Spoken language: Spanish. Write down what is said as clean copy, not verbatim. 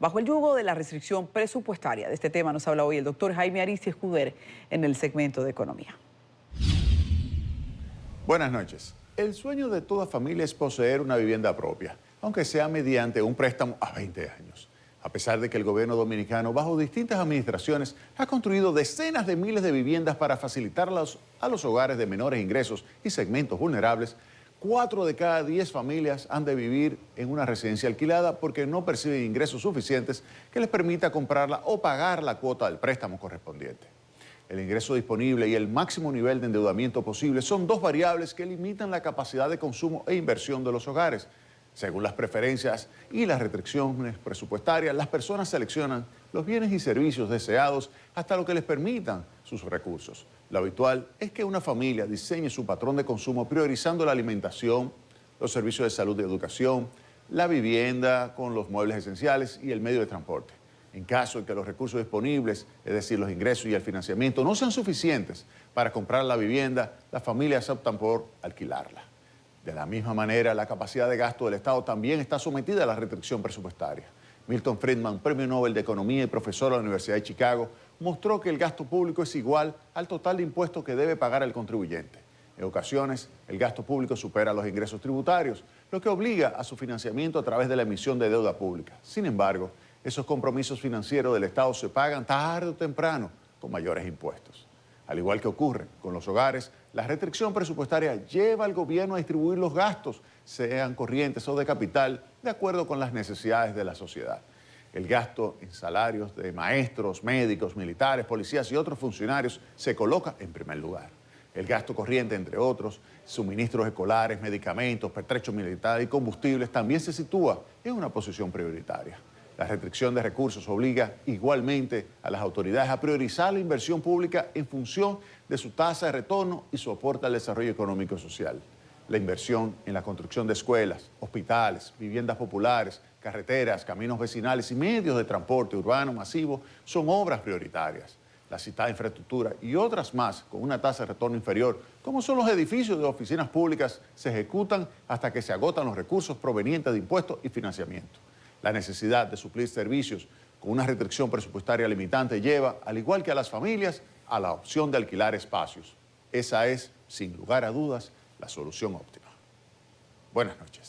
bajo el yugo de la restricción presupuestaria. De este tema nos habla hoy el doctor Jaime Aristi Escuder en el segmento de Economía. Buenas noches. El sueño de toda familia es poseer una vivienda propia, aunque sea mediante un préstamo a 20 años. A pesar de que el gobierno dominicano, bajo distintas administraciones, ha construido decenas de miles de viviendas para facilitarlas a los hogares de menores ingresos y segmentos vulnerables, 4 de cada 10 familias han de vivir en una residencia alquilada porque no perciben ingresos suficientes que les permita comprarla o pagar la cuota del préstamo correspondiente. El ingreso disponible y el máximo nivel de endeudamiento posible son dos variables que limitan la capacidad de consumo e inversión de los hogares. Según las preferencias y las restricciones presupuestarias, las personas seleccionan los bienes y servicios deseados hasta lo que les permitan sus recursos. Lo habitual es que una familia diseñe su patrón de consumo priorizando la alimentación, los servicios de salud y educación, la vivienda con los muebles esenciales y el medio de transporte. En caso de que los recursos disponibles, es decir, los ingresos y el financiamiento, no sean suficientes para comprar la vivienda, las familias optan por alquilarla. De la misma manera, la capacidad de gasto del Estado también está sometida a la restricción presupuestaria. Milton Friedman, Premio Nobel de Economía y profesor de la Universidad de Chicago, mostró que el gasto público es igual al total de impuestos que debe pagar el contribuyente. En ocasiones, el gasto público supera los ingresos tributarios, lo que obliga a su financiamiento a través de la emisión de deuda pública. Sin embargo, esos compromisos financieros del Estado se pagan tarde o temprano con mayores impuestos. Al igual que ocurre con los hogares, la restricción presupuestaria lleva al gobierno a distribuir los gastos, sean corrientes o de capital, de acuerdo con las necesidades de la sociedad. El gasto en salarios de maestros, médicos, militares, policías y otros funcionarios se coloca en primer lugar. El gasto corriente, entre otros, suministros escolares, medicamentos, pertrechos militares y combustibles, también se sitúa en una posición prioritaria. La restricción de recursos obliga igualmente a las autoridades a priorizar la inversión pública en función de su tasa de retorno y su aporte al desarrollo económico y social. La inversión en la construcción de escuelas, hospitales, viviendas populares, carreteras, caminos vecinales y medios de transporte urbano masivo son obras prioritarias. La citada infraestructura y otras más con una tasa de retorno inferior, como son los edificios de oficinas públicas, se ejecutan hasta que se agotan los recursos provenientes de impuestos y financiamiento. La necesidad de suplir servicios con una restricción presupuestaria limitante lleva, al igual que a las familias, a la opción de alquilar espacios. Esa es, sin lugar a dudas, la solución óptima. Buenas noches.